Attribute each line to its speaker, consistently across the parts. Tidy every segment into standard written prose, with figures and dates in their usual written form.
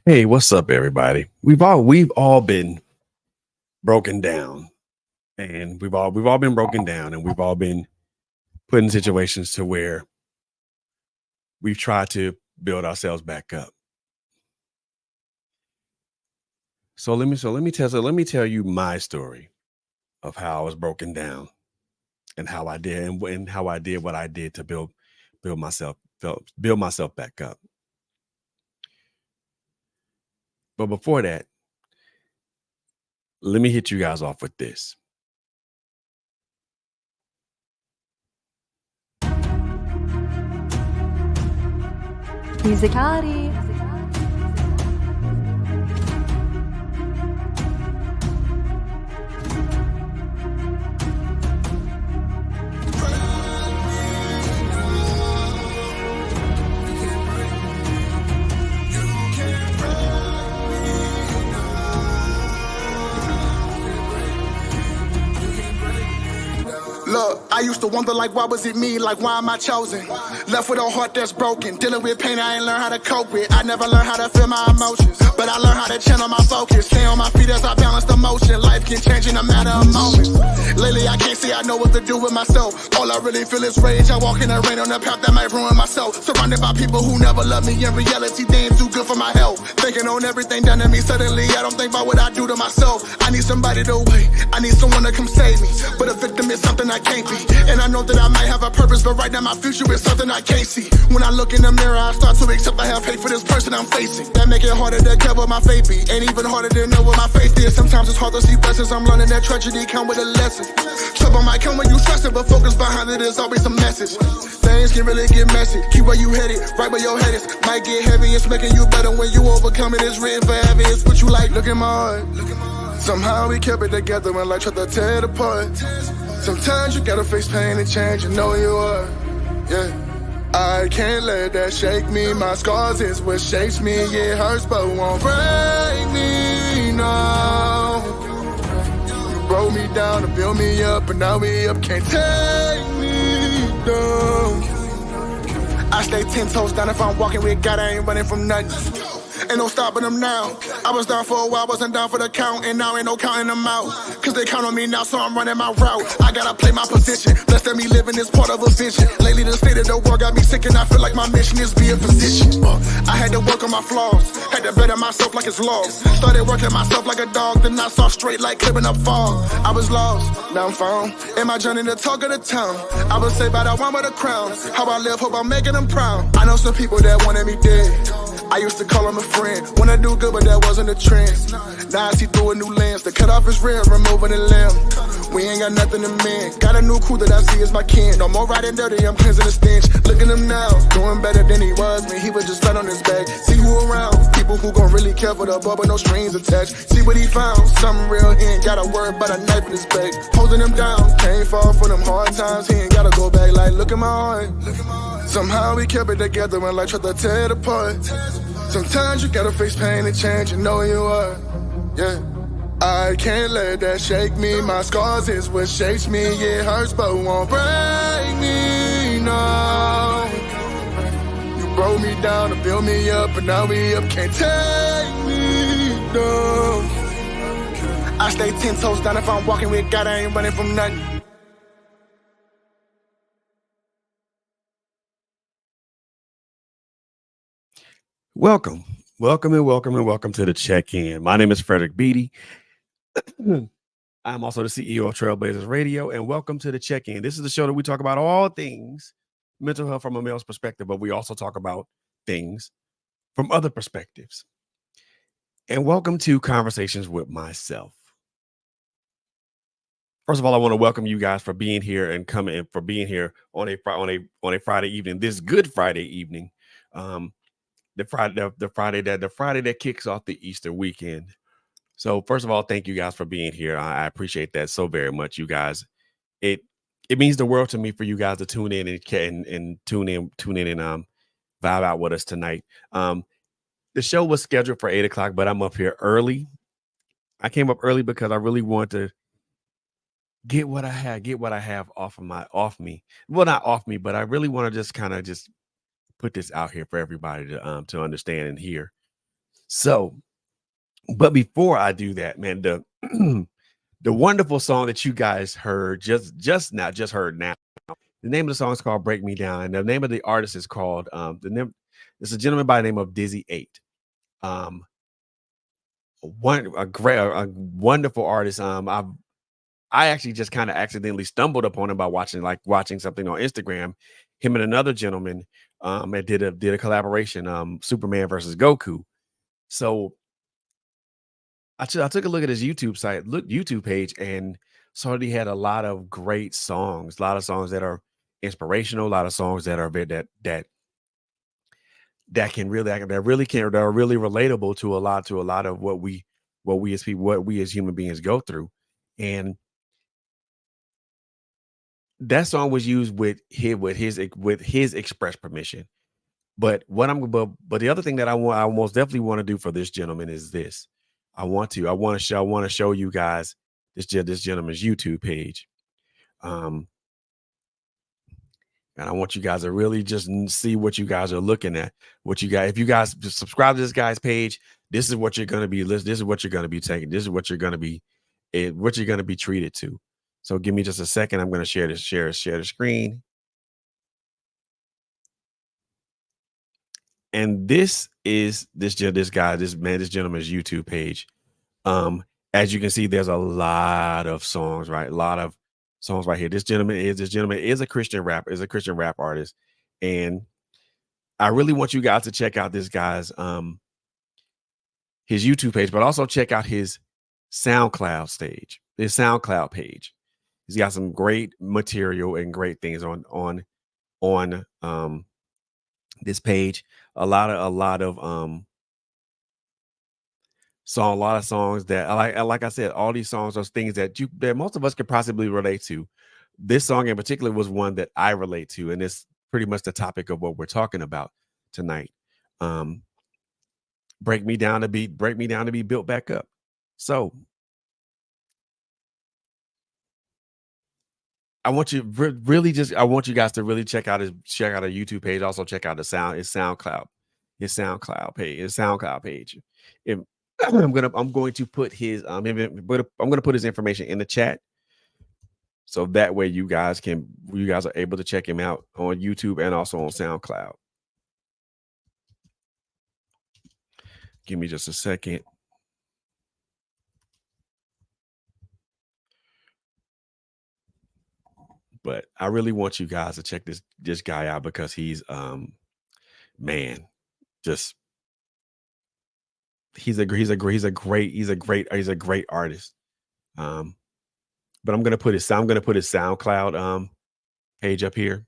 Speaker 1: Hey, what's up, everybody? We've all been broken down, and we've all been broken down, and we've all been put in situations to where we've tried to build ourselves back up. So let me tell you my story of how I was broken down and how I did what I did to build myself back up. But before that, let me hit you guys off with this.
Speaker 2: Musicality.
Speaker 3: Look, I used to wonder, like, why was it me? Like, why am I chosen? Left with a heart that's broken. Dealing with pain I ain't learned how to cope with. I never learned how to feel my emotions, but I learned how to channel my focus. Stay on my feet as I balance the motion. Life can change in a matter of moments. Lately, I can't say I know what to do with myself. All I really feel is rage. I walk in the rain on the path that might ruin myself. Surrounded by people who never love me. In reality, they ain't too good for my health. Thinking on everything done to me. Suddenly, I don't think about what I do to myself. I need somebody to wait. I need someone to come save me. But a victim is something I can't be. And I know that I might have a purpose, but right now my future is something I can't see. When I look in the mirror, I start to accept I have hate for this person I'm facing. That make it harder to care what my faith be. Ain't even harder to know what my faith is. Sometimes it's hard to see blessings. I'm learning that tragedy come with a lesson. Trouble might come when you trust it, but focus behind it is always a message. Things can really get messy. Keep where you headed, right where your head is. Might get heavy, it's making you better when you overcome it. It's written forever, it's what you like. Look at my heart. Somehow we kept it together when life tried to tear it apart. Sometimes you gotta face pain and change, you know you are, yeah. I can't let that shake me, my scars is what shapes me. It hurts but won't break me, no. You broke me down to build me up, and now we up, can't take me down. I stay 10 toes down if I'm walking with God, I ain't running from nothing. Ain't no stopping them now. I was down for a while, wasn't down for the count, and now ain't no counting them out. Cause they count on me now, so I'm running my route. I gotta play my position. Blessed that me living is part of a vision. Lately the state of the world got me sick, and I feel like my mission is be a physician. I had to work on my flaws, had to better myself like it's lost. Started working myself like a dog, then I saw straight like clipping up fog. I was lost, now I'm found. In my journey the talk of the town, I was saved by the one with a crown. How I live, hope I'm making them proud. I know some people that wanted me dead. I used to call him a friend. When I do good, but that wasn't a trend. Now I see through a new lens. The cut off his rib, removing the limb. We ain't got nothing to mend. Got a new crew that I see as my kin. No more riding dirty, I'm cleansing the stench. Look at him now, doing better than he was when he was just flat on his back. See who around, people who gon' really care for the ball, but no strings attached. See what he found, something real, he ain't gotta worry about a knife in his back. Holding him down, can't fall for them hard times. He ain't gotta go back like, look at my heart. Somehow we kept it together when life tried to tear it apart. Sometimes you gotta face pain and change, you know you are, yeah. I can't let that shake me, my scars is what shapes me. It hurts but won't break me, no. You broke me down to build me up, and now we up, can't take me down. I stay 10 toes down if I'm walking with God, I ain't running from nothing.
Speaker 1: Welcome to the check-in. My name is Frederick Beatty. I'm also the CEO of Trailblazers Radio, and welcome to the check-in. This is the show that we talk about all things mental health from a male's perspective, but we also talk about things from other perspectives. And welcome to Conversations with Myself. First of all, I want to welcome you guys for being here and coming in, for being here on a Friday evening, this Good Friday evening. The Friday that kicks off the Easter weekend. So first of all, thank you guys for being here. I appreciate that so very much, you guys. It means the world to me for you guys to tune in and tune in and vibe out with us tonight. The show was scheduled for 8:00, but I'm up here early. I came up early because I really want to get what I have off me. Well, not off me, but I really want to just kind of just put this out here for everybody to understand and hear. So, but before I do that, man, the the wonderful song that you guys heard just heard now. The name of the song is called "Break Me Down," and the name of the artist is called the name. It's a gentleman by the name of Dizzy Eight. Um, one a great, a wonderful artist. I actually just kind of accidentally stumbled upon him by watching something on Instagram. Him and another gentleman and did a collaboration, Superman versus Goku. So I took a look at his YouTube page, and saw that he had a lot of great songs, a lot of songs that are inspirational, a lot of songs that are that can really that are really relatable to a lot of what we as human beings go through. And that song was used with his express permission. But the other thing that I most definitely want to do for this gentleman is this. I want to show you guys this gentleman's YouTube page. Um, and I want you guys to really just see what you guys are looking at. What you guys, if you guys just subscribe to this guy's page, this is what you're going to be. This is what you're going to be taking. This is what you're going to be, what you're going to be treated to. So give me just a second. I'm going to share the screen. And this is this gentleman's YouTube page. As you can see, there's a lot of songs, right? A lot of songs right here. This gentleman is a Christian rap artist. And I really want you guys to check out this guy's his YouTube page, but also check out his SoundCloud page. He's got some great material and great things on this page. A lot of a lot of songs that like I said, all these songs are things that most of us could possibly relate to. This song in particular was one that I relate to, and it's pretty much the topic of what we're talking about tonight. Um, break me down to be built back up. So I want you guys to really check out a YouTube page. Also check out his SoundCloud page. If, I'm going to put his I'm gonna put his information in the chat, so that way you guys are able to check him out on YouTube and also on SoundCloud. Give me just a second. But I really want you guys to check this guy out because he's man, just he's a great artist. Um, but I'm gonna put his SoundCloud page up here.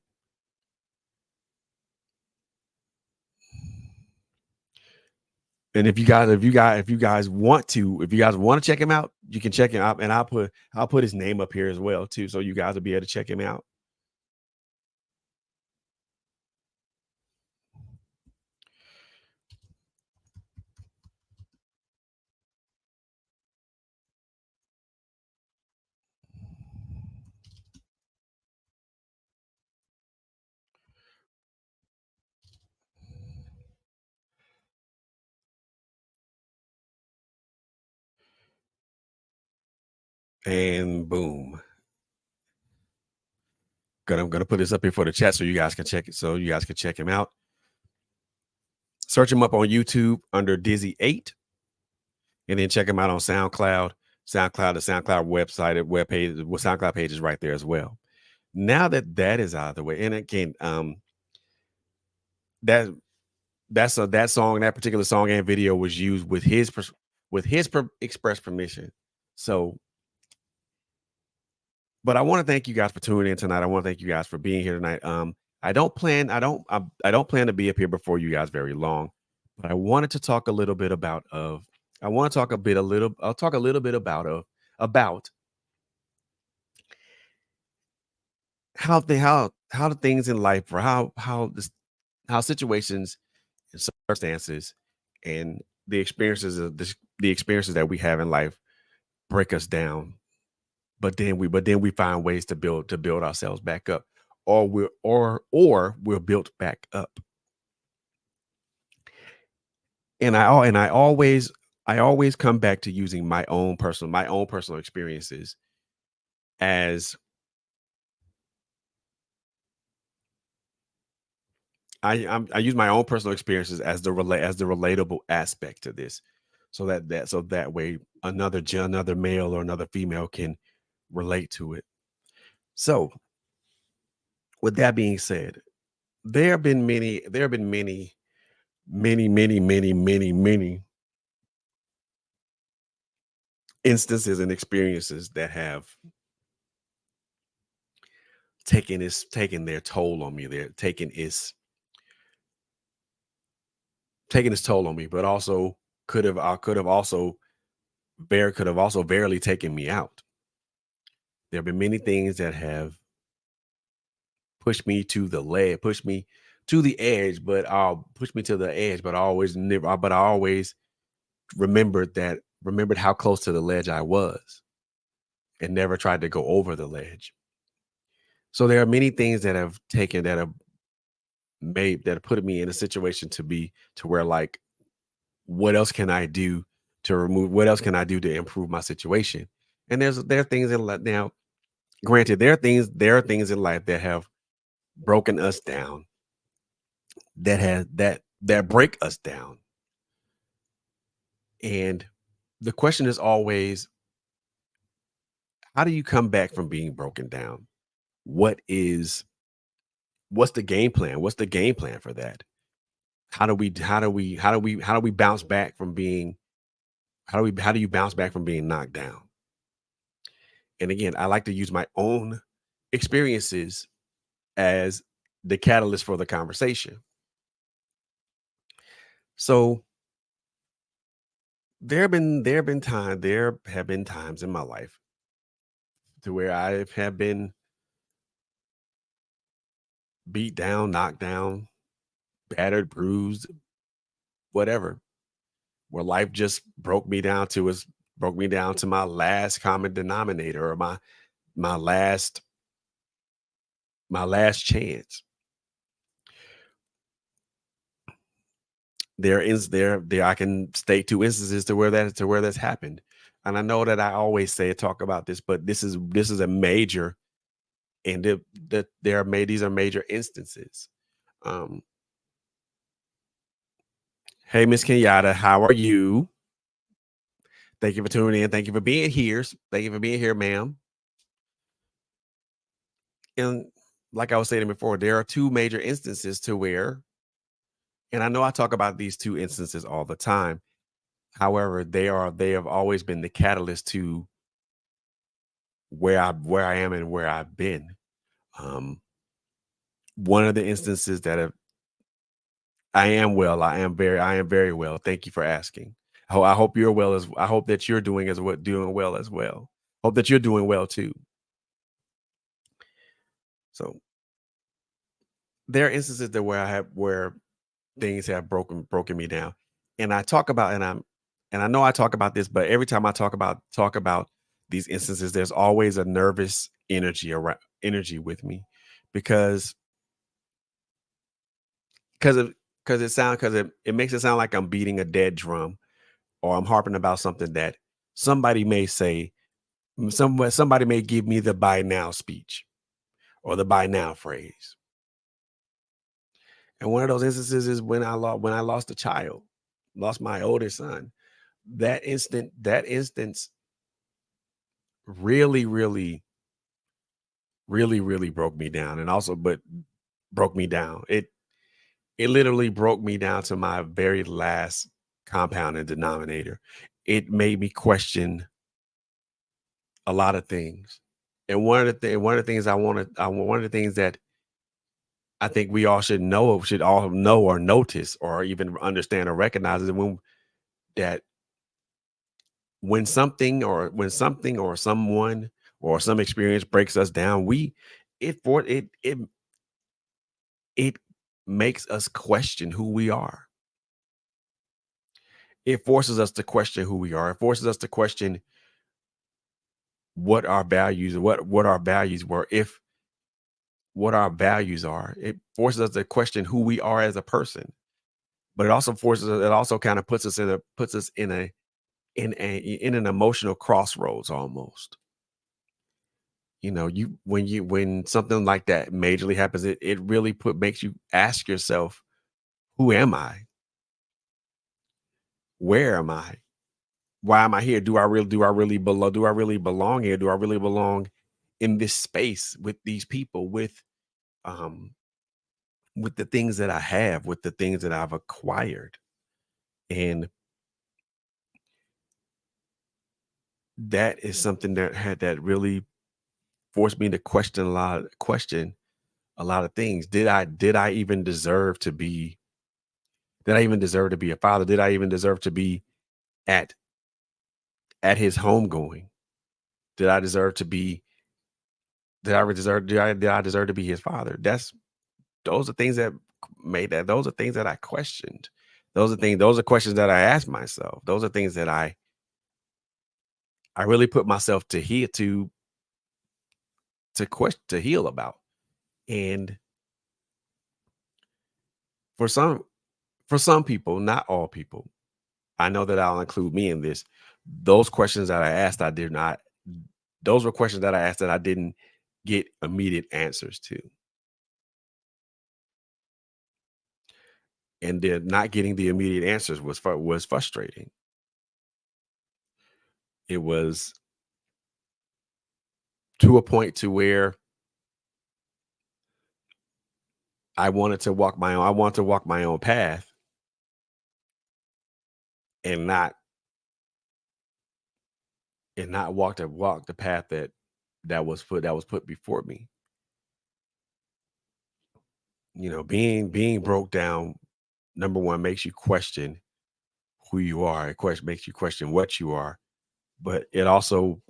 Speaker 1: And if you guys want to check him out, you can check him out, and I'll put his name up here as well too, so you guys will be able to check him out. And boom. I'm gonna put this up here for the chat so you guys can check it. So you guys can check him out. Search him up on YouTube under Dizzy 8, and then check him out on SoundCloud. The SoundCloud SoundCloud page is right there as well. Now that is out of the way, and again, that that particular song and video was used with express permission. So, but I want to thank you guys for tuning in tonight. I want to thank you guys for being here tonight. I don't plan to be up here before you guys very long, but I wanted to talk a little bit I'll talk a little bit about how the things in life, or how situations and circumstances and the experiences that we have in life break us down, but then we find ways to build ourselves back up, or we're built back up. And I always come back to using my own personal experiences as I use my own personal experiences as the relatable aspect to this, so that way another male or another female can relate to it. So, with that being said, there have been many instances and experiences that have taken their toll on me. They're taking its toll on me, but also could have also barely taken me out. There have been many things that have pushed me to the edge, push me to the edge, but I always remembered how close to the ledge I was and never tried to go over the ledge. So there are many things that have put me in a situation to where, like, what else can I do what else can I do to improve my situation? And there are things in life now. Granted, there are things in life that have broken us down, that break us down. And the question is always, how do you come back from being broken down? What is what's the game plan? What's the game plan for that? How do we bounce back from being how do you bounce back from being knocked down? And again, I like to use my own experiences as the catalyst for the conversation. So there have been times in my life to where I have been beat down, knocked down, battered, bruised, whatever, where life just broke me down to my last common denominator, or my last my last chance. There I can state two instances to where that's happened. And I know that I always talk about this, but this is a major, and these are major instances. Um, hey, Miss Kenyatta, how are you? Thank you for tuning in. Thank you for being here. Thank you for being here, ma'am. And like I was saying before, there are two major instances to where, and I know I talk about these two instances all the time. However, they have always been the catalyst to where I am and where I've been. Um, One of the instances that have I am well. I am very well. Thank you for asking. I hope you're well as I hope that you're doing well as well. Hope that you're doing well too. So there are instances that where things have broken me down. And I talk about and I know I talk about this, but every time I talk about these instances, there's always a nervous energy with me, because because of because it makes it sound like I'm beating a dead drum, or I'm harping about something that somebody may say, somebody may give me the "by now" speech or the "by now" phrase. And one of those instances is when I lost a child, lost my oldest son. That instance really, really, really, really broke me down, and also, but broke me down. It literally broke me down to my very last compound and denominator. It made me question a lot of things. And one of the things one of the things that I think we all should all know or notice or even understand or recognize is that when something or someone or some experience breaks us down, we it for it makes us question who we are. It forces us to question who we are. It forces us to question what our values were, if what our values are. It forces us to question who we are as a person. but it also forces it also kind of puts us in an emotional crossroads almost. You know, when something like that majorly happens, it really put makes you ask yourself, who am I? Where am I? Why am I here? Do I really belong here? Do I really belong in this space with these people, um with the things that I have, with the things that I've acquired? And that is something that really forced me to question a lot of things. Did I even deserve to be did I even deserve to be a father? Did I even deserve to be at his homegoing? Did I deserve to be did I deserve to be his father? Those are things that those are things that I questioned. Those are questions that I asked myself. Those are things that I really put myself to heal about. And for some for some people, not all people, I know that I'll include me in this. Those questions that I asked, I did not those were questions that I asked that I didn't get immediate answers to. And then not getting the immediate answers was frustrating. It was to a point to where I wanted to walk my own path and not walk the path that was put before me. You know, being broke down, number one, makes you question who you are. Makes you question what you are, but it also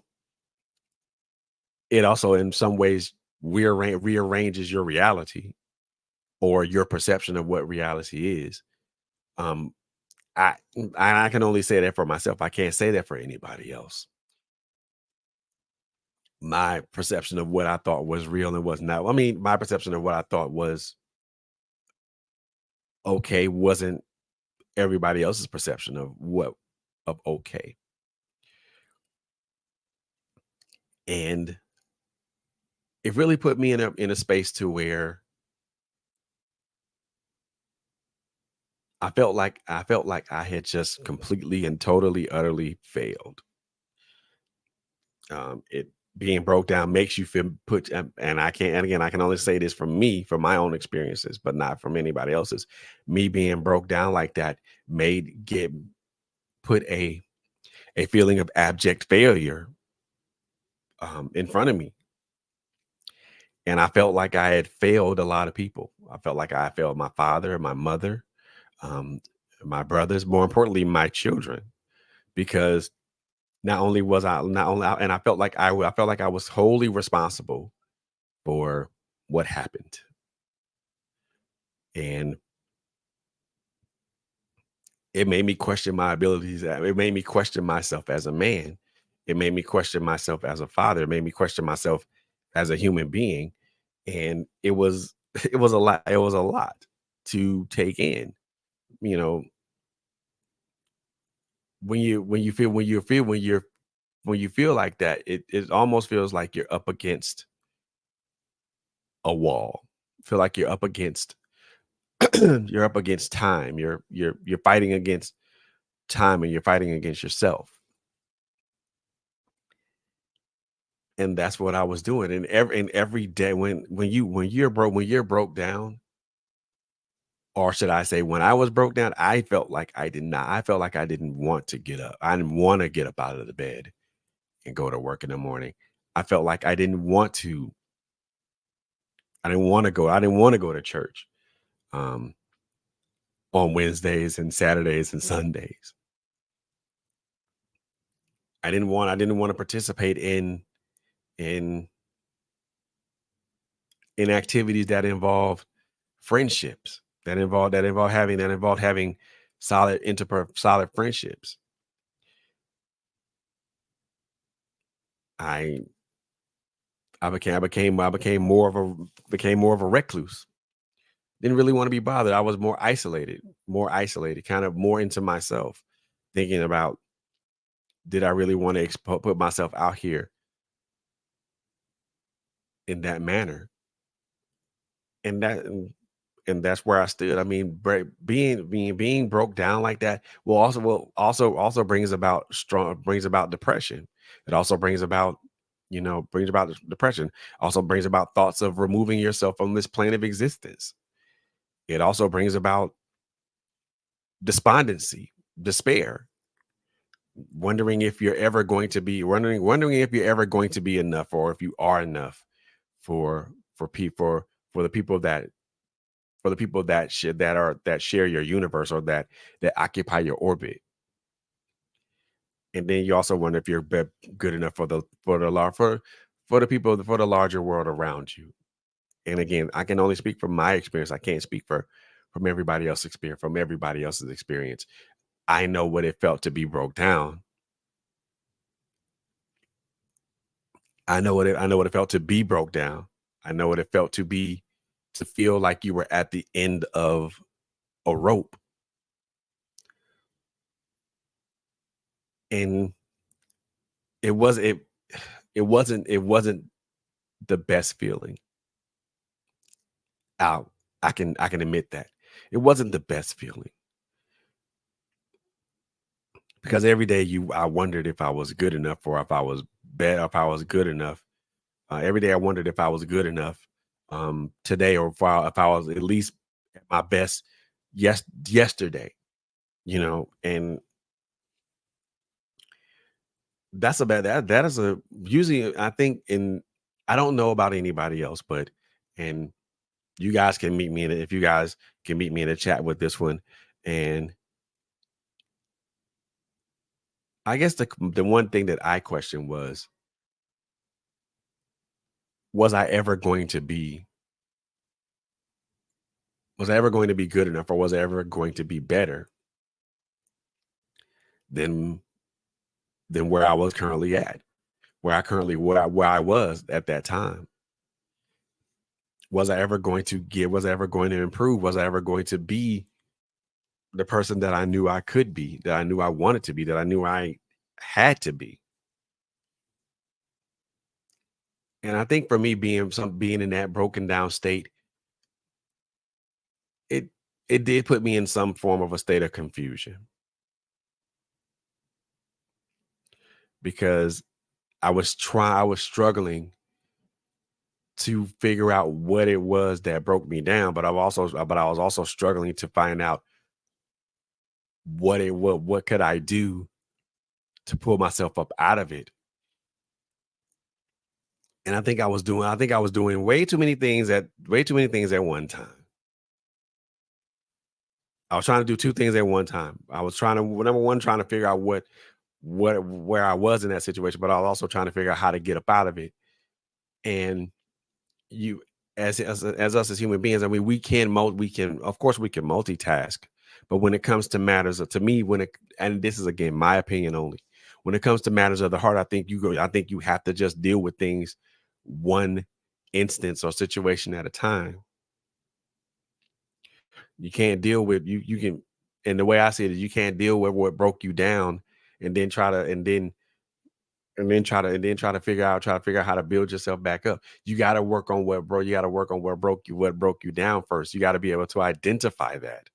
Speaker 1: in some ways rearranges your reality or your perception of what reality is. Um, I can only say that for myself. I can't say that for anybody else. My perception of what I thought was real and was not. I mean, my perception of what I thought was okay wasn't everybody else's perception of okay. And it really put me in a space to where I felt like I had just completely and totally utterly failed. It being broke down makes you feel and I can't and again I can only say this from me, from my own experiences, but not from anybody else's. Me being broke down like that made get put a feeling of abject failure in front of me. And I felt like I had failed a lot of people. I felt like I failed my father, my mother, um, my brothers, more importantly, my children, because not only, and I felt like I was wholly responsible for what happened. And it made me question my abilities. It made me question myself as a man. It made me question myself as a father. It made me question myself as a human being. And it was it was a lot. It was a lot to take in. You know, when you feel like that, it almost feels like you're up against a wall. Feel like you're up against you're up against time. You're fighting against time and you're fighting against yourself. And that's what I was doing. And every day when you're broke down, or should I say when I was broke down, I felt like I didn't want to get up. I didn't want to get up out of the bed and go to work in the morning. I felt like I didn't want to go to church um on Wednesdays and Saturdays and Sundays. I didn't want to participate in in activities that involve friendships, that involve having solid friendships. I I became more of a recluse. Didn't really want to be bothered. I was more isolated, kind of more into myself, thinking about, did I really want to put myself out here in that manner? And that's where I stood. I mean, being broke down like that will also brings about depression. It also brings about depression. Also brings about thoughts of removing yourself from this plane of existence. It also brings about despondency, despair, wondering if you're ever going to be enough, or if you are enough for people for the people that that share your universe, or that occupy your orbit. And then you also wonder if you're good enough for the people, for the larger world around you. And again, I can only speak from my experience. I can't speak from everybody else's experience. I know what it felt to be broke down. I know what it felt to be broke down. I know what it felt to feel like you were at the end of a rope. And it was it wasn't the best feeling. Out. I can admit that. It wasn't the best feeling, because every day I wondered if I was good enough, or if I was bad, if I was good enough. Every day I wondered if I was good enough today, or if I was at least at my best yesterday, and that is a usually, I think, in I don't know about anybody else, but and you guys can meet me if you guys can meet me in a chat with this one. And I guess the one thing that I questioned was I ever going to be was I ever going to be good enough, or was I ever going to be better than where I was currently at, where I was at that time. Was I ever going to improve? Was I ever going to be the person that I knew I could be, that I knew I wanted to be, that I knew I had to be? And I think for me, being in that broken down state, it it did put me in some form of a state of confusion, because I was struggling to figure out what it was that broke me down, but I was also struggling to find out what could I do to pull myself up out of it. And I think I was doing way too many things at one time. I was trying to do two things at one time. I was trying to number one, trying to figure out where I was in that situation, but I was also trying to figure out how to get up out of it. And you as us as human beings, I mean, we can, of course, we can multitask, but when it comes to matters to me, and this is again my opinion only, when it comes to matters of the heart, I think you have to just deal with things one instance or situation at a time. You can't deal with you can And the way I see it is, you can't deal with what broke you down, and then try to figure out how to build yourself back up. You got to work on what broke you down first. You got to be able to identify that.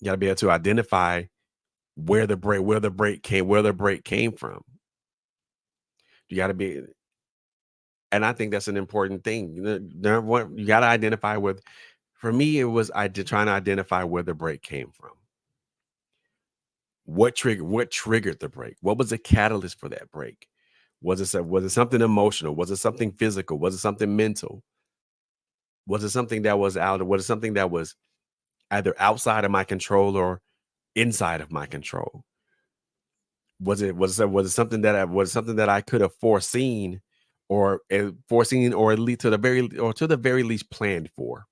Speaker 1: You got to be able to identify where the break came from. You got to be And I think that's an important thing. You got to identify with For me, it was trying to identify where the break came from. What triggered the break? What was the catalyst for that break? Was it something emotional? Was it something physical? Was it something mental? Was it something that was either outside of my control or inside of my control? Was it something that I could have foreseen, or at least to the very least planned for?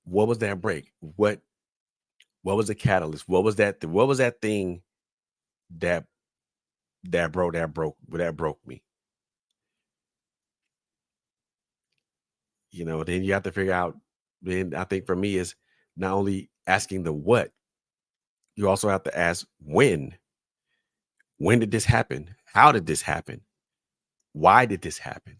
Speaker 1: What was that break? What was the catalyst? What was that thing that that broke me? then you have to figure out. Then I think for me is not only asking the what, you also have to ask when. When did this happen? How did this happen? Why did this happen?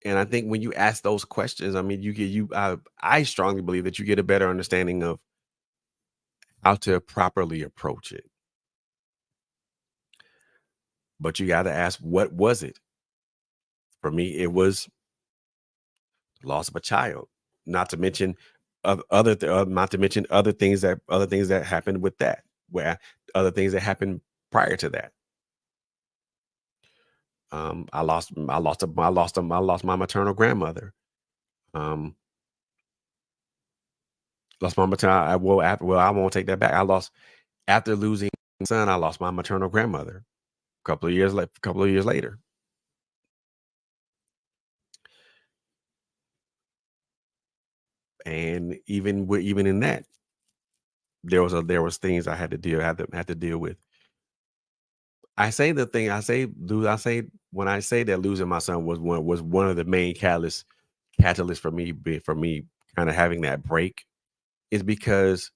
Speaker 1: And I think when you ask those questions, I mean, I strongly believe that you get a better understanding of how to properly approach it. But you got to ask, what was it? For me, it was loss of a child. Not to mention not to mention other things that happened with that, where other things that happened prior to that. I lost my maternal grandmother. Um, lost my maternal. I won't take that back. I lost after losing my son. I lost my maternal grandmother. A couple of years later, and even in that, there was things I had to deal with. I say when I say that losing my son was one of the main catalysts for me kind of having that break is because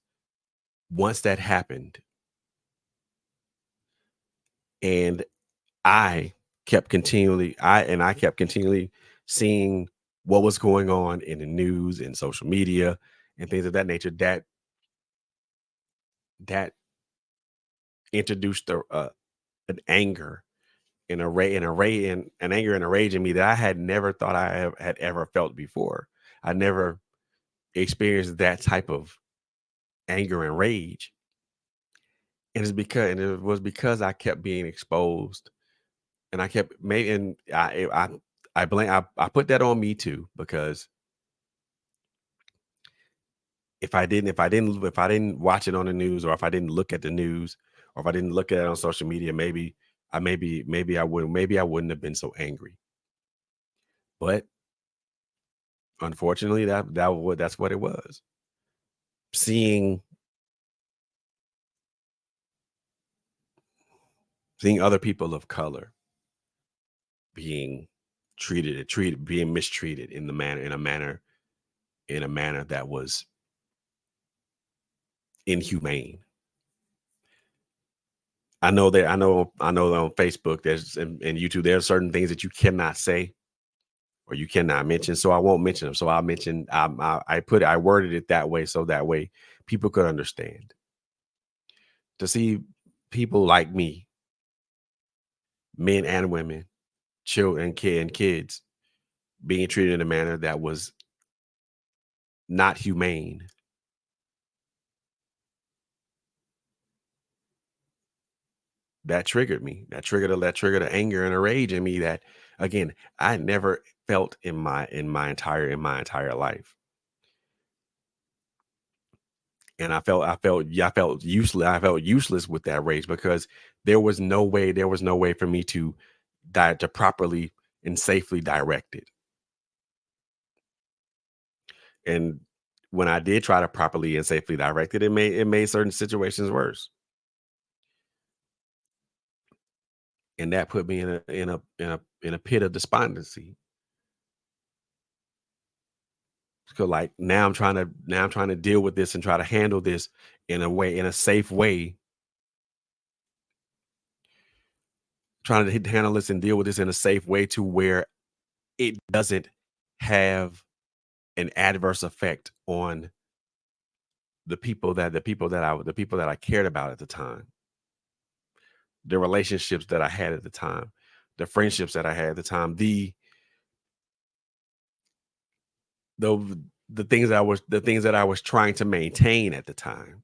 Speaker 1: once that happened and I kept continually seeing what was going on in the news and social media and things of that nature that introduced an anger and an anger and a rage in me that I had never thought had ever felt before. I never experienced that type of anger and rage. And it was because I kept being exposed and I kept making I blame I put that on me too because if I didn't watch it on the news or if I didn't look at the news or if I didn't look at it on social media, maybe I wouldn't have been so angry. But unfortunately that's what it was. Seeing seeing other people of color being being mistreated in a manner that was inhumane. I know that on Facebook and YouTube there are certain things that you cannot say or you cannot mention, so I won't mention them. So I'll mention I worded it that way so that way people could understand. To see people like me, men and women, children and kids being treated in a manner that was not humane, that triggered me. That triggered an anger and a rage in me that again I never felt in my entire life. And I felt useless with that rage because there was no way for me to properly and safely direct it. And when I did try to properly and safely direct it, it made certain situations worse. And that put me in a pit of despondency. So like now I'm trying to deal with this and try to handle this in a safe way, trying to handle this and deal with this in a safe way to where it doesn't have an adverse effect on the people that I cared about at the time, the relationships that I had at the time, the friendships that I had at the time, the the things that I was trying to maintain at the time.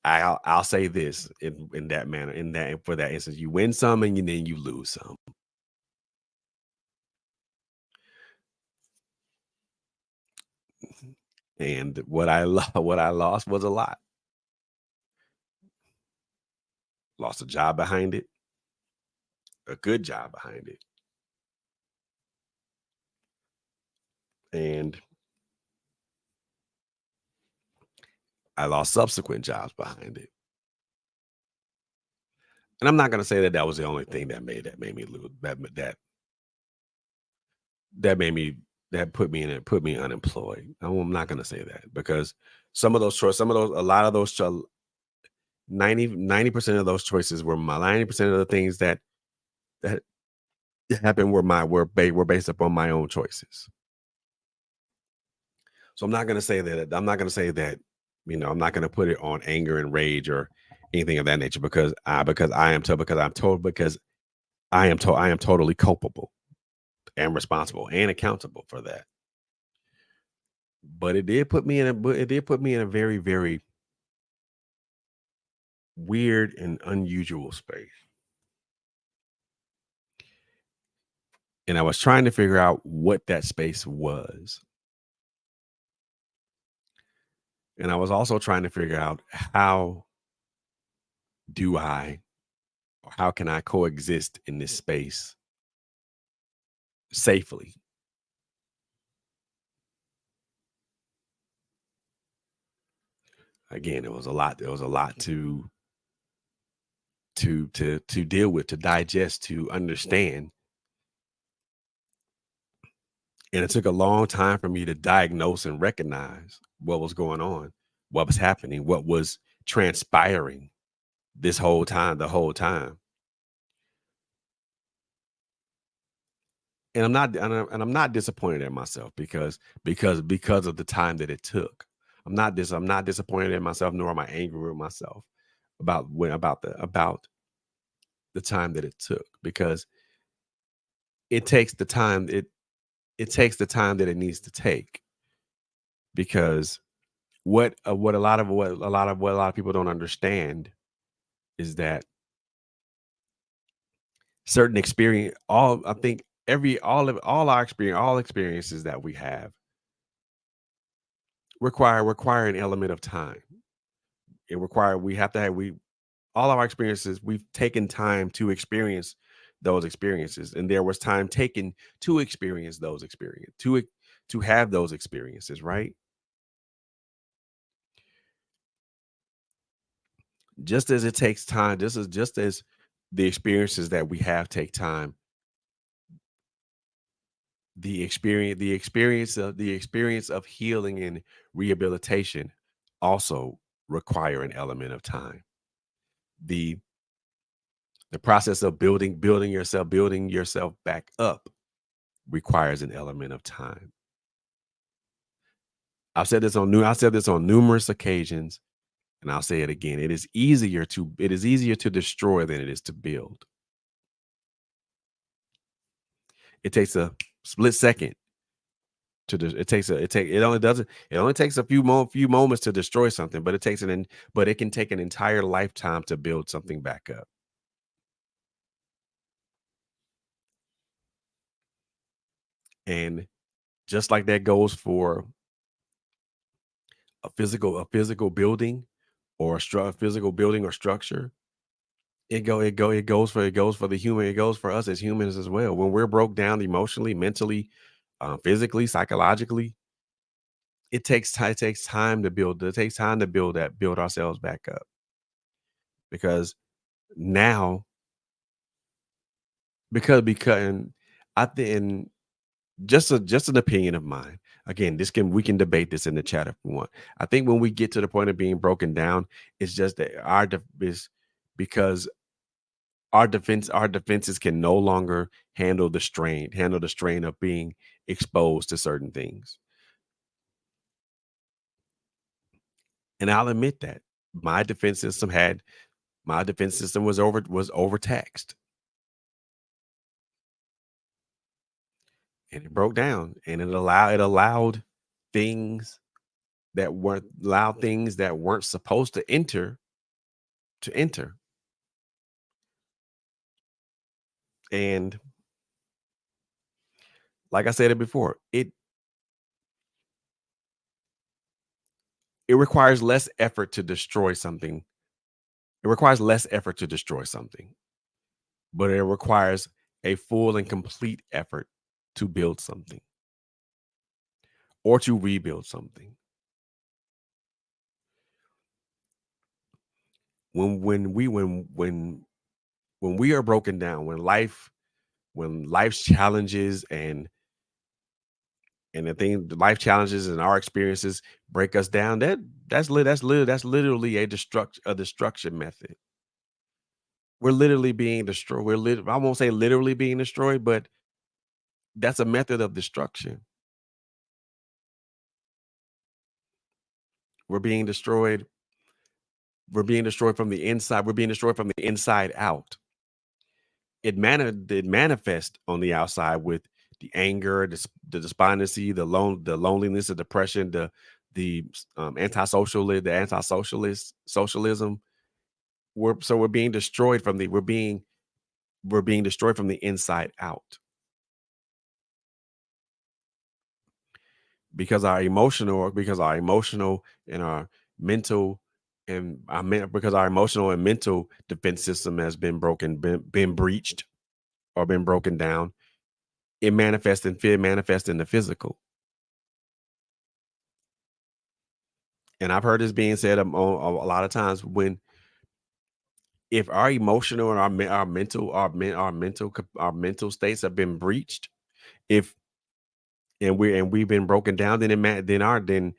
Speaker 1: I'll say this in that manner, in that for that instance, you win some and then you lose some. And what I lost was a lot. Lost a job behind it, a good job behind it, and I lost subsequent jobs behind it. And I'm not gonna say that that was the only thing that made me lose that made me that put me in it put me unemployed. I'm not gonna say that because some of those a lot of those 90% of those choices were my 90% of the things that happened were based upon my own choices. So I'm not gonna say that, I'm not gonna put it on anger and rage or anything of that nature because I am told because I'm told because I am totally culpable and responsible and accountable for that. But it did put me in a very, very weird and unusual space. And I was trying to figure out what that space was. And I was also trying to figure out do I how can I coexist in this space safely? Again, it was a lot. There was a lot to deal with, to digest, to understand. And it took a long time for me to diagnose and recognize what was going on, what was happening, what was transpiring the whole time. And I'm not disappointed in myself because of the time that it took. I'm not disappointed in myself, nor am I angry with myself about the time that it took because it takes the time it takes the time that it needs to take because what a lot of people don't understand is that certain experience all I think every all our experience all experiences that we have require an element of time. It require we have to have we all our experiences we've taken time to experience those experiences and there was time taken to experience those experience to have those experiences, right? Just as it takes time, this is just as the experiences that we have take time, the experience of healing and rehabilitation also require an element of time. The the process of building yourself back up requires an element of time. I've said this on numerous occasions and I'll say it again. It is easier to destroy than it is to build. It takes a split second it takes a it take it only doesn't it only takes a few moments to destroy something, but but it can take an entire lifetime to build something back up. And just like that goes for a physical building or a physical building or structure, it goes for the human, it goes for us as humans as well. When we're broke down emotionally, mentally, physically, psychologically, it takes time to build it takes time to build ourselves back up because now and I think and just an opinion of mine. Again, this can we can debate this in the chat if we want. I think when we get to the point of being broken down, it's just that is because our defenses can no longer handle the strain of being exposed to certain things. And I'll admit that my defense system had my defense system was overtaxed and it broke down and it allowed things things that weren't supposed to enter. And like I said it before, it requires less effort to destroy something. It requires less effort to destroy something, but it requires a full and complete effort to build something or to rebuild something. When when we are broken down, when life's challenges and the life challenges and our experiences break us down, that's literally a destruction method. We're literally being destroyed. I won't say literally being destroyed, but that's a method of destruction. We're being destroyed. We're being destroyed from the inside. We're being destroyed from the inside out. It manifests on the outside with the anger, the despondency, the loneliness, the depression, the anti-socialist socialism. We're being destroyed from the we're being destroyed from the inside out because our emotional and our mental because our emotional and mental defense system has been breached or been broken down. It manifests in fear, manifests in the physical. And I've heard this being said a lot of times when if our emotional and our mental states have been breached, if and we've been broken down, then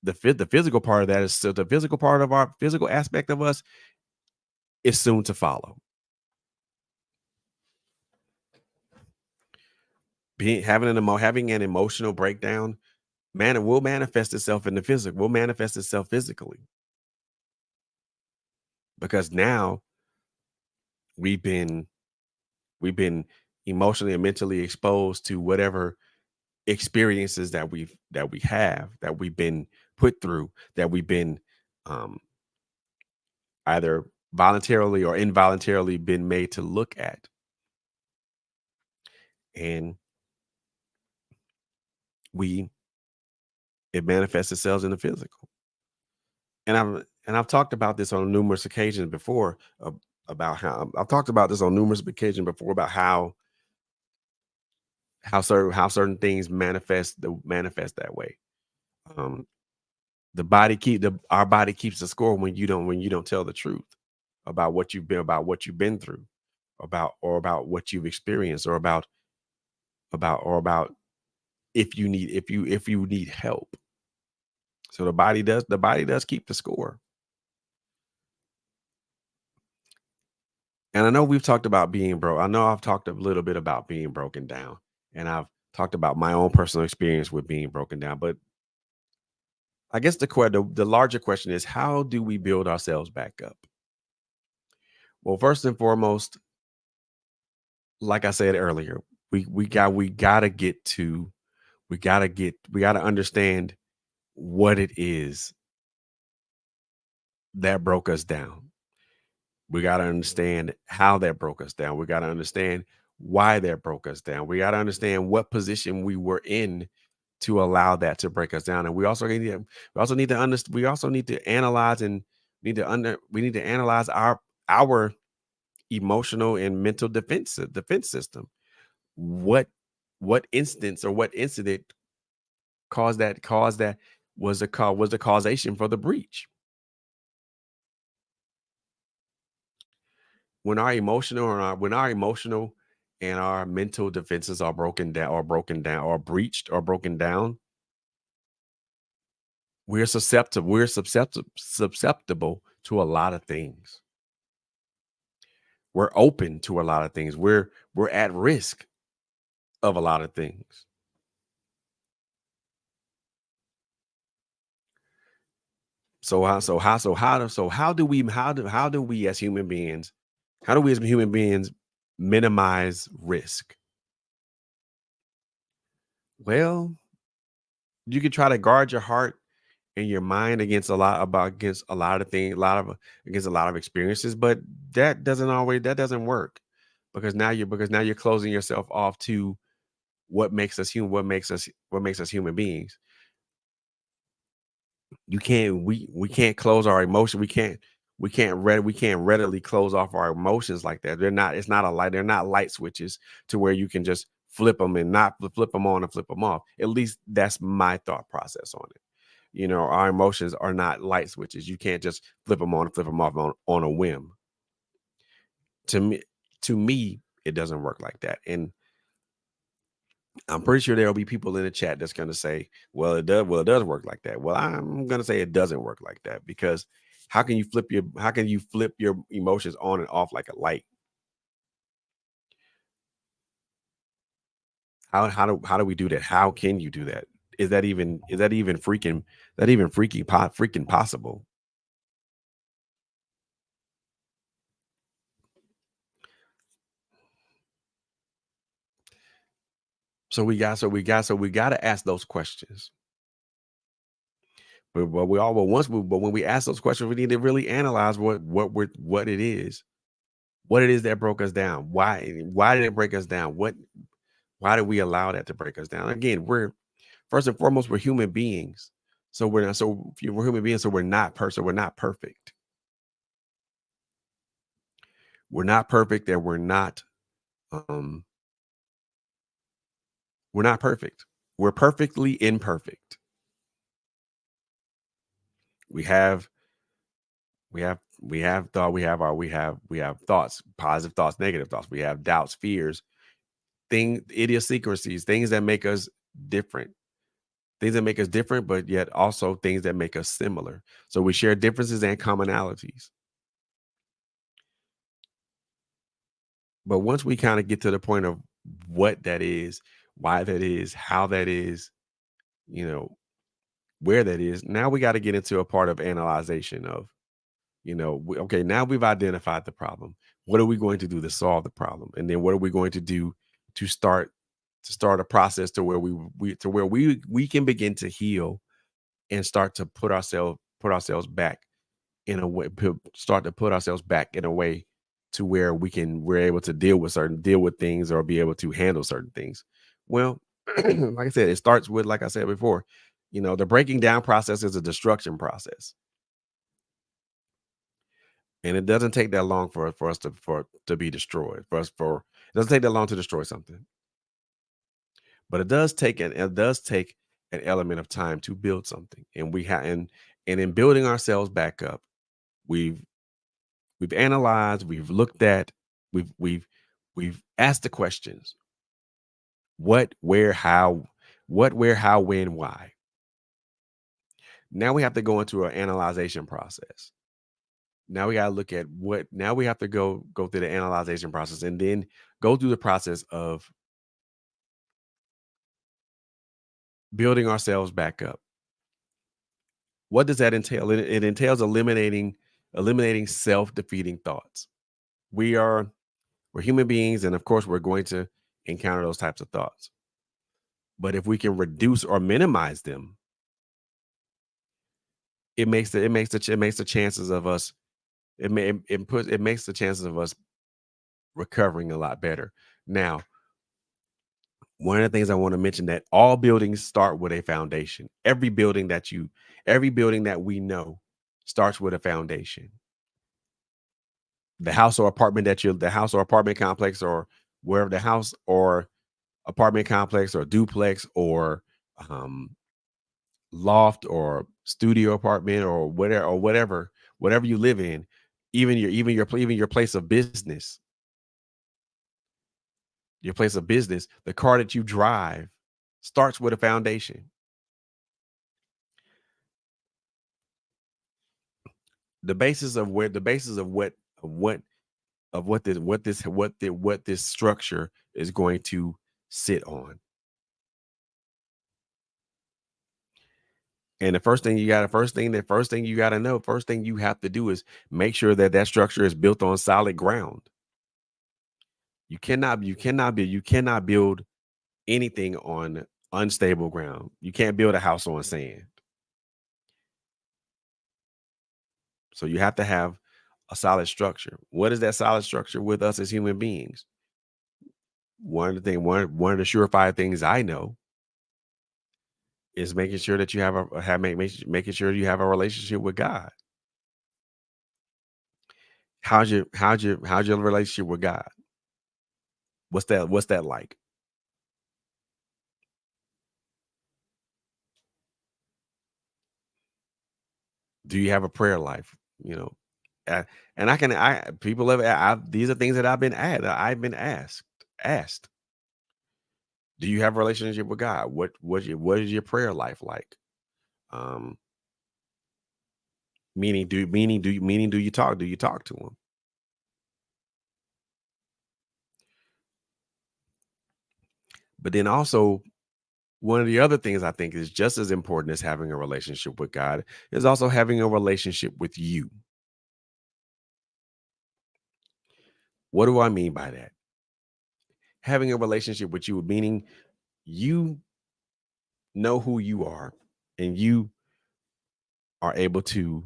Speaker 1: the physical part of that is so the physical part of our physical aspect of us is soon to follow. Having an emotional breakdown, man, it will manifest itself in the physical. Will manifest itself physically because now we've been we've been emotionally and mentally exposed to whatever experiences that we've been put through, that we've been um, either voluntarily or involuntarily been made to look at, and we it manifests itself in the physical. And I've talked about this on numerous occasions before about how I've talked about this on numerous occasions before about how certain things manifest that way. Um, our body keeps the score when you don't tell the truth about what you've been through, about what you've experienced, or about if you need help. So the body does keep the score. And I know we've talked about being broke. I know I've talked a little bit about being broken down, and I've talked about my own personal experience with being broken down. But I guess the larger question is, how do we build ourselves back up? Well, first and foremost, like I said earlier, we gotta get to we gotta understand what it is that broke us down. We got to understand how that broke us down. We got to understand why that broke us down. We got to understand what position we were in to allow that to break us down. And we also need to analyze and we need to analyze our emotional and mental defense system. What what instance or what incident caused that was the causation for the breach? When our emotional and our mental defenses are broken down or breached or broken down, we're susceptible to a lot of things. We're open to a lot of things. We're at risk of a lot of things. How do we as human beings minimize risk? Well, you can try to guard your heart in your mind against a lot of things, against a lot of experiences, but that doesn't work because now you're closing yourself off to what makes us human beings. We can't close our emotion. We can't readily close off our emotions like that. They're not light switches to where you can just flip them and not flip them on and flip them off. At least that's my thought process on it. You know, our emotions are not light switches. You can't just flip them on and flip them off on a whim. To me, to me, it doesn't work like that. And I'm pretty sure there'll be people in the chat that's going to say, "Well, it does. Well, it does work like that." Well, I'm going to say it doesn't work like that because how can you flip your emotions on and off like a light? How do we do that? How can you do that? Is that even freaking possible? So we got to ask those questions. But we all but once we but when we ask those questions, we need to really analyze what it is that broke us down. Why did it break us down? Why did we allow that to break us down? Again, we're first and foremost, we're human beings. So we're human beings, so we're not perfect. We're not perfect, and um we're not perfect. We're perfectly imperfect. We have we have thoughts, positive thoughts, negative thoughts. We have doubts, fears, idiosyncrasies, things that make us different. Things that make us different, but yet also things that make us similar. So we share differences and commonalities. But once we kind of get to the point of what that is, why that is, how that is, you know, where that is, now we got to get into a part of analyzation of, okay, now we've identified the problem. What are we going to do to solve the problem? And then what are we going to do to start a process to where we can begin to heal and start to put ourselves back in a way start to put ourselves back in a way to where we're able to deal with things or be able to handle certain things. Well, like I said, it starts with, like I said before, the breaking down process is a destruction process, and it doesn't take that long for us to be destroyed. It doesn't take that long to destroy something, but it does take an element of time to build something, and we have and in building ourselves back up, we've we've analyzed, we've looked at, we've asked the questions: what, where, how, when, why. Now we have to go into an analyzation process. Now we got to look at what. Now we have to go through the analyzation process and then go through the process of building ourselves back up. What does that entail? It entails eliminating self-defeating thoughts. We are we're human beings, and of course, we're going to encounter those types of thoughts. But if we can reduce or minimize them, it makes the chances of us it makes the chances of us recovering a lot better. Now, one of the things I want to mention that all buildings start with a foundation. Every building that we know starts with a foundation. The house or apartment complex, or wherever the house or apartment complex or duplex or um loft or studio apartment or whatever you live in, even your place of business, the car that you drive starts with a foundation. The basis of what this structure is going to sit on. And first thing you got to know, first thing you have to do is make sure that that structure is built on solid ground. You cannot build anything on unstable ground. You can't build a house on sand. So you have to have a solid structure. What is that solid structure with us as human beings? One of the surefire things I know is making sure that you making sure you have a relationship with God. How's your relationship with God? What's that like? Do you have a prayer life? You know, uh, and I people have these are things that I've been asked. Do you have a relationship with God? What is your prayer life like? Um, meaning do you talk? Do you talk to him? But then also one of the other things I think is just as important as having a relationship with God is also having a relationship with you. What do I mean by that? Having a relationship with you, meaning you know who you are and you are able to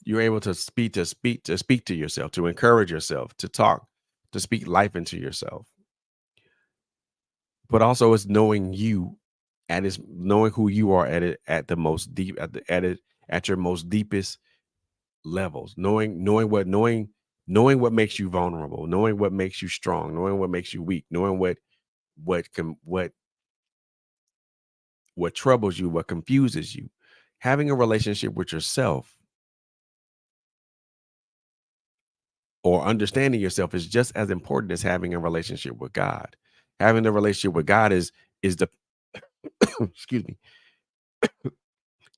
Speaker 1: you're able to speak to yourself, to encourage yourself, to talk, to speak life into yourself. But also it's knowing you at its knowing who you are at the most deep at your most deepest levels, knowing what makes you vulnerable, knowing what makes you strong, knowing what makes you weak, knowing what can what troubles you, what confuses you. Having a relationship with yourself or understanding yourself is just as important as having a relationship with God. Having a relationship with God is the excuse me,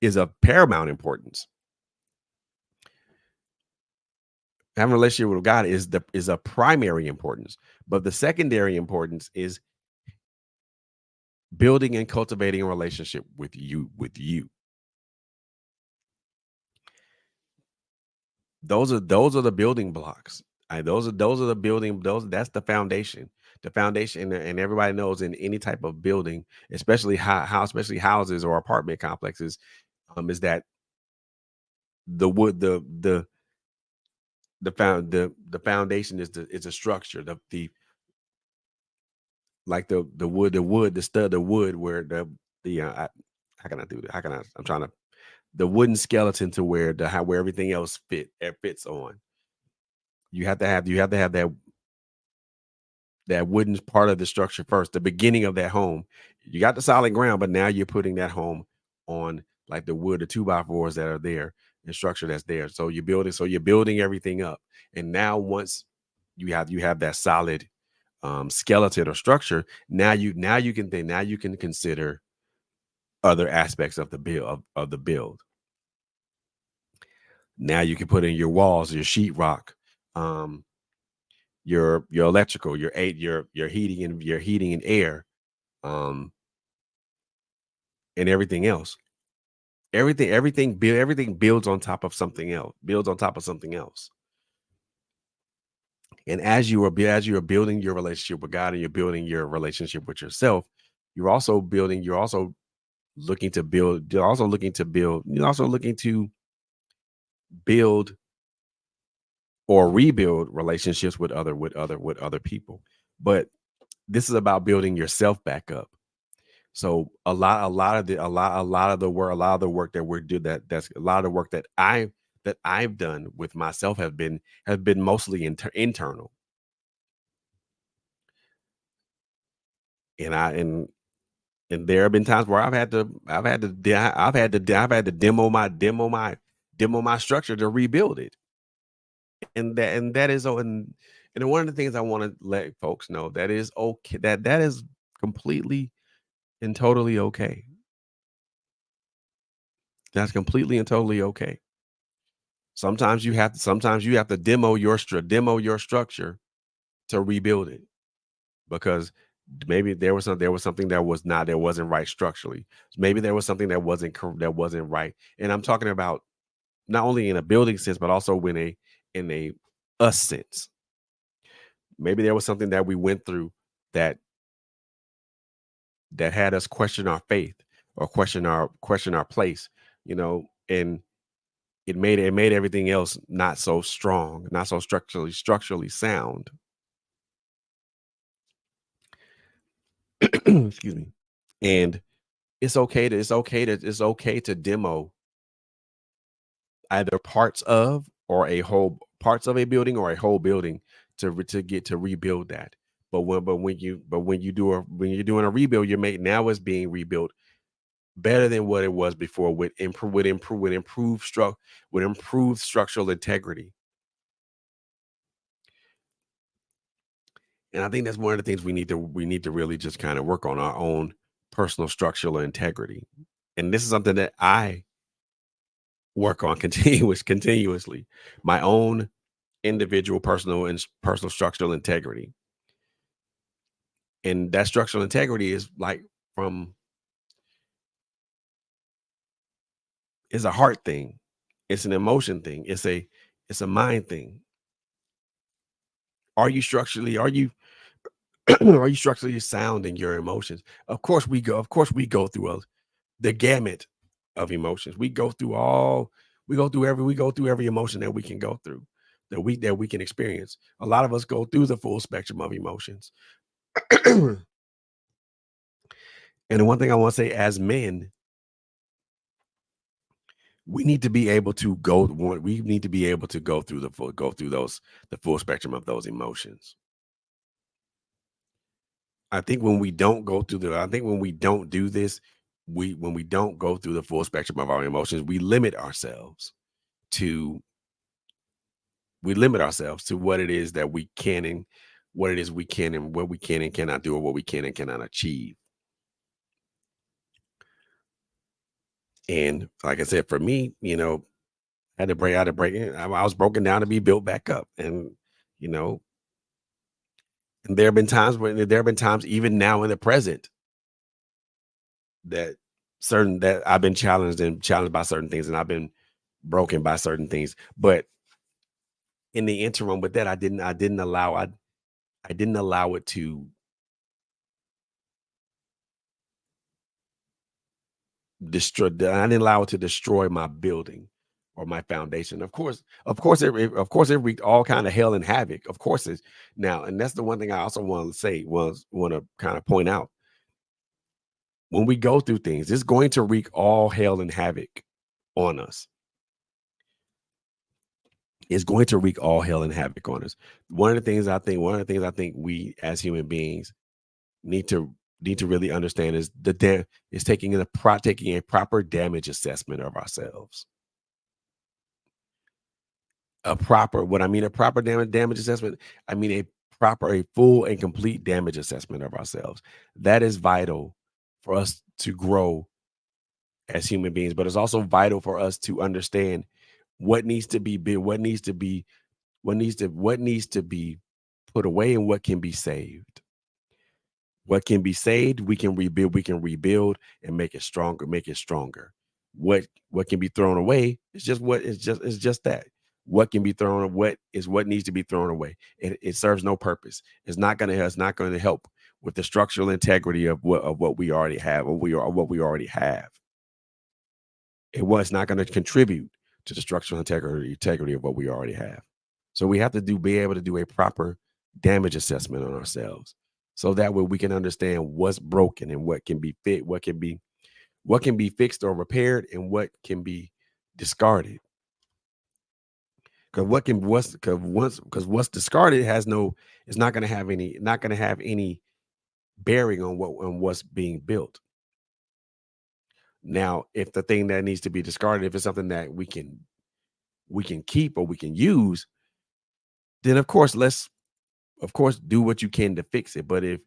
Speaker 1: is of paramount importance. Having a relationship with God is a primary importance, but the secondary importance is building and cultivating a relationship with you. Those are the building blocks. Those are the building those that's the foundation. The foundation and everybody knows in any type of building, especially especially houses or apartment complexes, is that the wood the foundation is a structure. The like the stud the wood where how can I do that? How can I'm trying to the wooden skeleton to where where everything else fits on. You have to have that wooden part of the structure first, the beginning of that home. You got the solid ground, but now you're putting that home on like the wood, the two by fours that are there, the structure that's there. So you're building everything up. And now once you have that solid skeleton or structure, now you can consider other aspects of the of the build. Now you can put in your walls, your sheetrock, um, your electrical, your heating and air, um, and everything else. Everything builds on top of something else. Builds on top of something else. And as you are building your relationship with God and you're building your relationship with yourself, you're also looking to build. You're also looking to build. You're also looking to build or rebuild relationships with other people. But this is about building yourself back up. So a lot of the work a lot of the work that we're do that's a lot of the work that I've done with myself have been mostly internal. And and there have been times where I've had to demo my structure to rebuild it. And that is and one of the things I want to let folks know that is okay that is completely and totally okay. That's completely and totally okay. Sometimes you have to demo your structure to rebuild it because maybe there was something that wasn't right structurally. Maybe there was something that wasn't right. And I'm talking about not only in a building sense, but also in a us sense. Maybe there was something that we went through that that had us question our faith or question our place, and it made everything else not so strong, not so structurally sound. Excuse me. And it's okay to demo either parts of a building or a whole building to get to rebuild that. But when you're doing a rebuild, you're making now it's being rebuilt better than what it was before with improved structural integrity. And I think that's one of the things we need to really just kind of work on our own personal structural integrity. And this is something that I work on continuously. My own individual personal structural integrity. And that structural integrity is like from is a heart thing. It's an emotion thing. It's a mind thing. Are you are you structurally sound in your emotions? Of course we go through the gamut of emotions. We go through every emotion that we can go through, that we can experience. A lot of us go through the full spectrum of emotions. And the one thing I want to say, as men, we need to be able to go through the full spectrum of those emotions. I think when we don't do this, when we don't go through the full spectrum of our emotions, to we limit ourselves to what it is that we can and what it is we can and what we can and cannot do, or what we can and cannot achieve. And like I said, for me, I had to break it. I was broken down to be built back up. And you know, and there have been times even now in the present that that I've been challenged by certain things, and I've been broken by certain things. But in the interim with that, I didn't allow it to I didn't allow it to destroy my building or my foundation. Of course it wreaked all kind of hell and havoc. Of course it's now, and that's the one thing I also want to say was want to kind of point out. When we go through things, it's going to wreak all hell and havoc on us. It's going to wreak all hell and havoc on us. One of the things I think we as human beings need to really understand is taking a proper damage assessment of ourselves. A proper damage assessment, I mean a full and complete damage assessment of ourselves. That is vital for us to grow as human beings, but it's also vital for us to understand what needs to be built, what needs to be put away, and what can be saved. What can be saved, we can rebuild and make it stronger. What can be thrown away is just that. What needs to be thrown away. It serves no purpose. It's not gonna help with the structural integrity of what we already have, or what we already have. It was not going to contribute to the structural integrity of what we already have. So we have to be able to do a proper damage assessment on ourselves, so that way we can understand what's broken and what can be fixed or repaired, and what can be discarded. Because what's discarded has no it's not going to have any bearing on what's being built. Now, if the thing that needs to be discarded, if it's something that we can keep or we can use, then of course do what you can to fix it. But if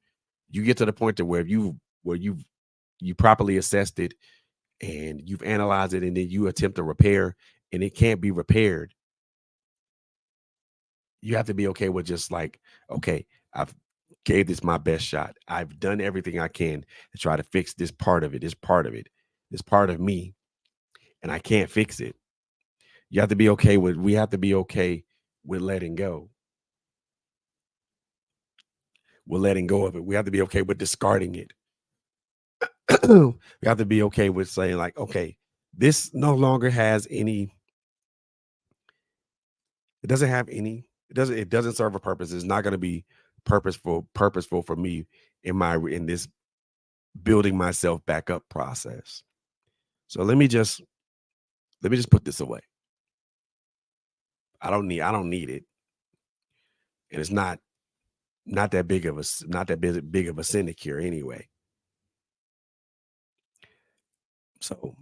Speaker 1: you get to the point to you properly assessed it, and you've analyzed it, and then you attempt to repair, and it can't be repaired, you have to be okay with just like, okay, I've gave this my best shot. I've done everything I can to try to fix this part of me, and I can't fix it. We have to be okay with letting go. We're letting go of it. We have to be okay with discarding it. We have to be okay with saying, like, okay, this no longer has any, it doesn't serve a purpose. It's not going to be purposeful for me in this building myself back up process. So let me just put this away. I don't need it. And it's not that big of a not that big of a sinecure anyway. So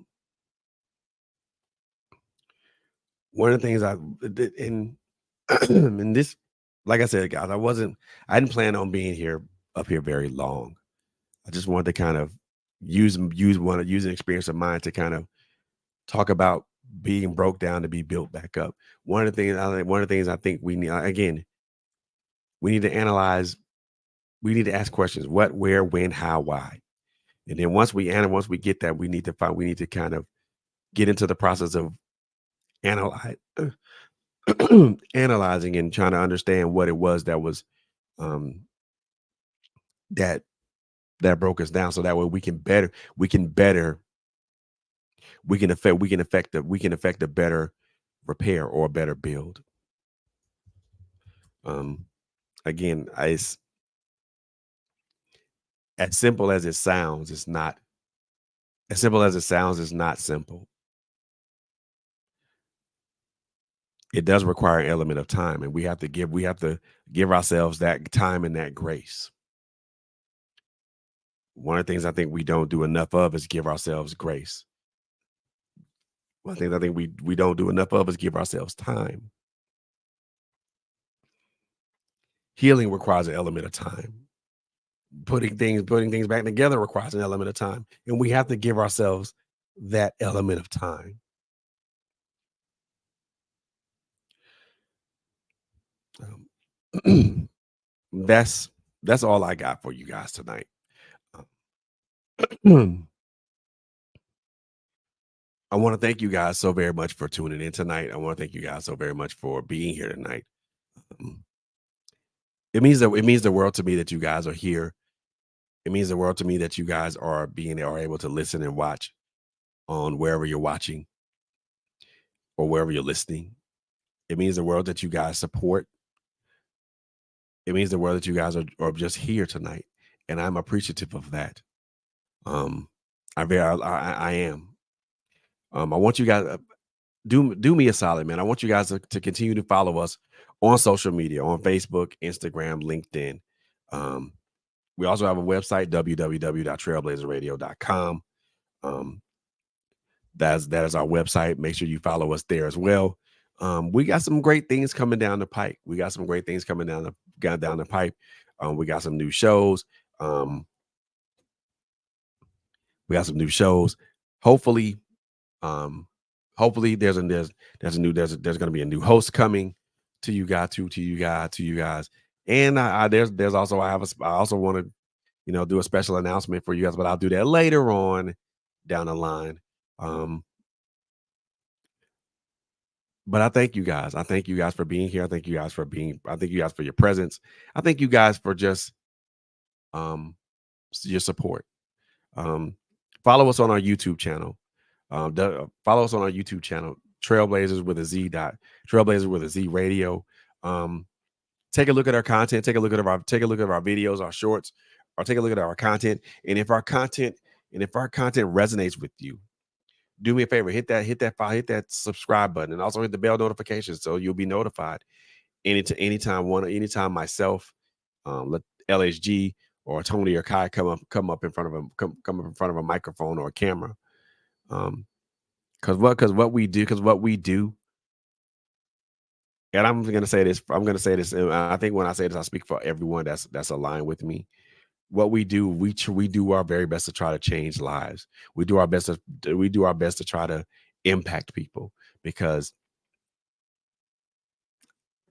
Speaker 1: one of the things I did in in this, like I said, guys, I didn't plan on being here up here very long. I just wanted to kind of use an experience of mine to kind of talk about being broke down to be built back up. One of the things I think we need, again, we need to analyze. We need to ask questions: what, where, when, how, why. And then once we get that, we need to kind of get into the process of analyze analyzing and trying to understand what it was that was um that that broke us down, so that way we can better we can affect a better repair or a better build. Um Again, it's as simple as it sounds, it's not as simple as it sounds, it's not simple. It does require an element of time, and we have to give ourselves that time and that grace. One of the things I think we don't do enough of is give ourselves grace. One of the things I think we don't do enough of is give ourselves time. Healing requires an element of time. Putting things back together requires an element of time, and we have to give ourselves that element of time. Um, that's that's all I got for you guys tonight. Um, I want to thank you guys so very much for tuning in tonight. I want to thank you guys so very much for being here tonight. Um, it means the world to me that you guys are here. It means the world to me that you guys are able to listen and watch on wherever you're watching or wherever you're listening. It means the world that you guys support. It means the world that you guys are just here tonight, and I'm appreciative of that. Um, I am. I want you guys do me a solid, man. I want you guys to continue to follow us on social media, on Facebook, Instagram, LinkedIn. Um, we also have a website, www.trailblazerradio.com. Um, that is our website. Make sure you follow us there as well. We got some great things coming down the pipe. We got some great things coming down the pipe. We got some new shows. Um, we got some new shows. Hopefully, um, hopefully there's going to be a new host coming to you guys. And there's also I also want to do a special announcement for you guys, but I'll do that later on down the line. Um, but I thank you guys. I thank you guys for being here. I thank you guys for your presence. I thank you guys for just um your support. Um, Follow us on our YouTube channel. Follow us on our YouTube channel, Trailblazers with a Z dot Trailblazers with a Z Radio. Um, Take a look at our content. Take a look at our videos, our shorts, or take a look at our content. And if our content resonates with you, do me a favor, hit that subscribe button, and also hit the bell notification so you'll be notified anytime myself, let LHG or Tony or Kai come up in front of come up in front of a microphone or a camera. Because what we do, and I'm gonna say this, and I think when I say this, I speak for everyone that's aligned with me. What we do, we do our very best to try to change lives. We do our best to try to impact people, because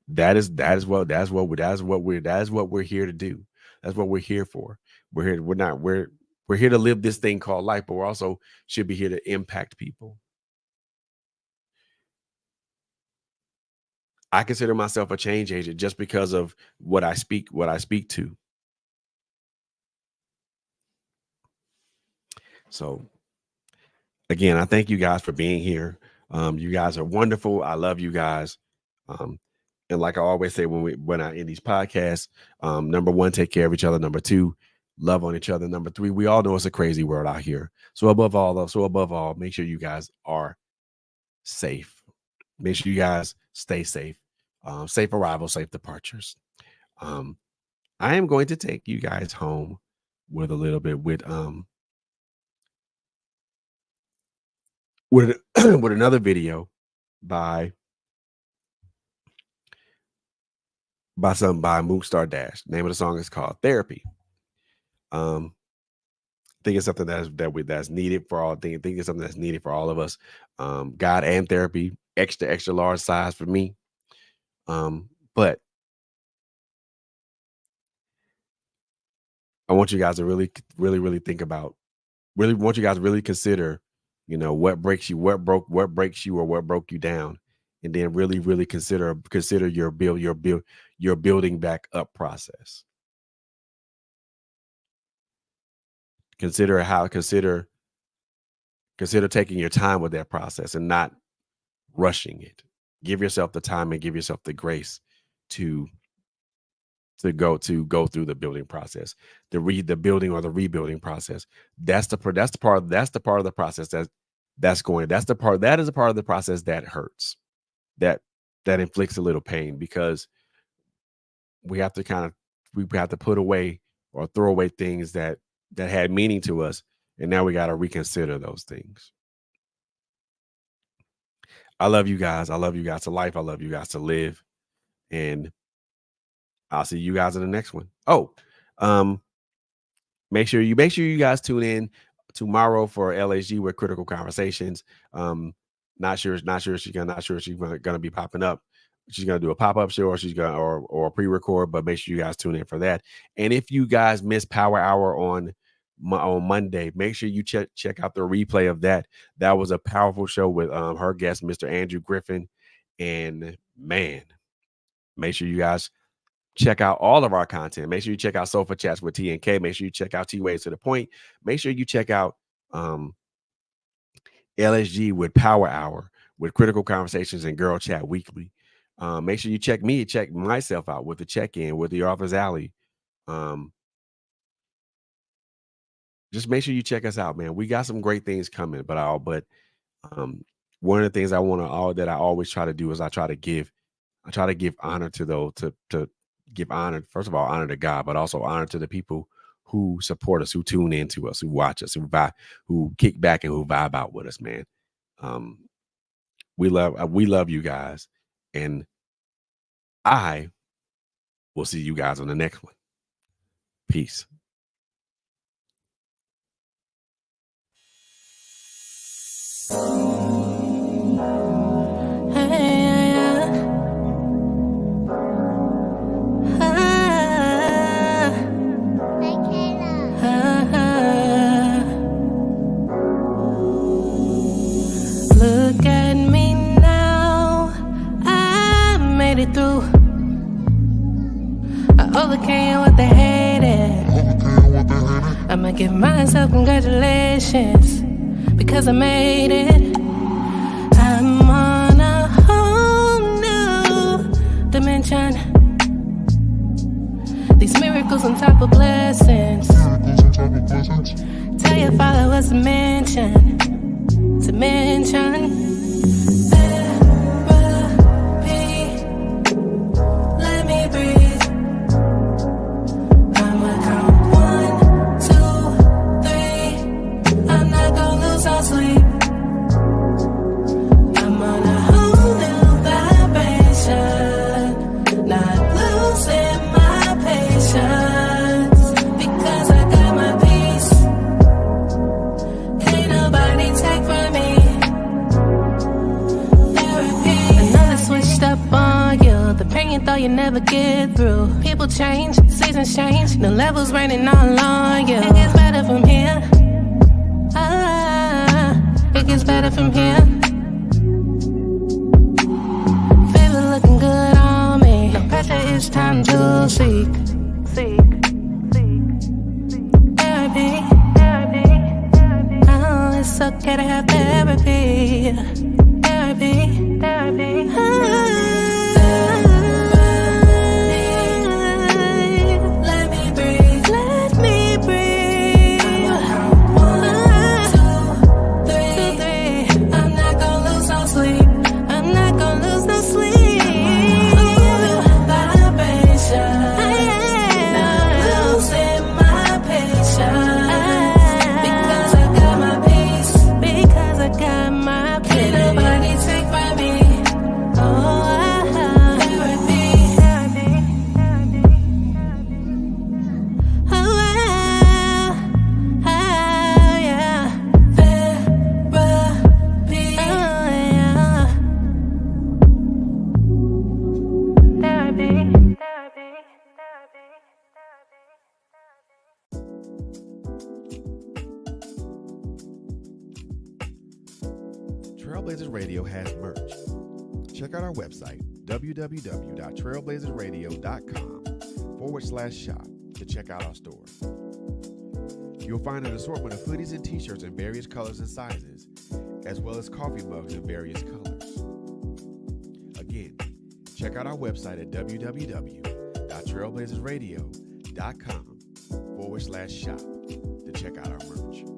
Speaker 1: that is what we're here to do. That's what we're here for. We're here to live this thing called life, but we're also should be here to impact people. I consider myself a change agent just because of what I speak to. So again, I thank you guys for being here. You guys are wonderful. I love you guys. Um, and like I always say when I end these podcasts, number one, take care of each other. Number two, love on each other. Number three, we all know it's a crazy world out here. So above all, make sure you guys are safe. Make sure you guys stay safe. Safe arrival, safe departures. Um, I am going to take you guys home with a little bit with. Um, I am going to take you guys home with a little bit with. Um, um, I am going to take you guys home with a little bit with. Um, um, I am going to take you guys home with a little bit with. Um, I am going to take you guys home with a little bit with. Um, I am going to take you guys home with a little bit with. Um, I am going to take you guys home with a little bit with. with with another video by Mookstar Dash. Name of the song is called Therapy. I think it's something that's needed for all things. I think it's something that's needed for all of us. God and therapy, extra large size for me. But I want you guys to really think about, want you guys to really consider, what breaks you, what breaks you, or what broke you down, and then really consider your building back up process. Consider taking your time with that process and not rushing it. Give yourself the time and give yourself the grace to go through the building process, the building or the rebuilding process. That's the part of the process that is a part of the process that hurts, that inflicts a little pain, because we have to put away or throw away things that had meaning to us, and now we got to reconsider those things. I love you guys. I love you guys to life. I love you guys to live. And I'll see you guys in the next one. Oh, make sure you guys tune in tomorrow for LHG with Critical Conversations. Not sure she's gonna be popping up. She's gonna do a pop-up show, or she's gonna or pre-record, but make sure you guys tune in for that. And if you guys miss Power Hour on Monday, make sure you check out the replay of that. That was a powerful show with her guest, Mr. Andrew Griffin. And man, make sure you guys check out all of our content. Make sure you check out Sofa Chats with T and K. Make sure you check out T-Ways to the Point. Make sure you check out LSG with Power Hour, with Critical Conversations and Girl Chat Weekly. Make sure you check myself out with the check-in with the Author's Alley. Just make sure you check us out, man. We got some great things coming, but one of the things I always try to do is I try to give honor to those, to give honor, first of all, honor to God, but also honor to the people who support us, who tune in to us, who watch us, who kick back and who vibe out with us, man. We love you guys, and I will see you guys on the next one. Peace.
Speaker 2: Look at me now, I made it through. I overcame what they hated. I'ma give myself congratulations, because I made it. I'm on a whole new dimension. These miracles on top of blessings. Tell your father what's to mention. To mention. Thought you never get through. People change, seasons change, the levels raining all on you. It gets better from here. It gets better from here. Favor looking good on me. No pressure, it's time to seek. Therapy. Oh, it's okay to have therapy. Therapy. Because I got my
Speaker 1: Trailblazers Radio has merch. Check out our website, www.trailblazersradio.com/shop to check out our store. You'll find an assortment of hoodies and t-shirts in various colors and sizes, as well as coffee mugs in various colors. Again, check out our website at www.trailblazersradio.com/shop to check out our merch.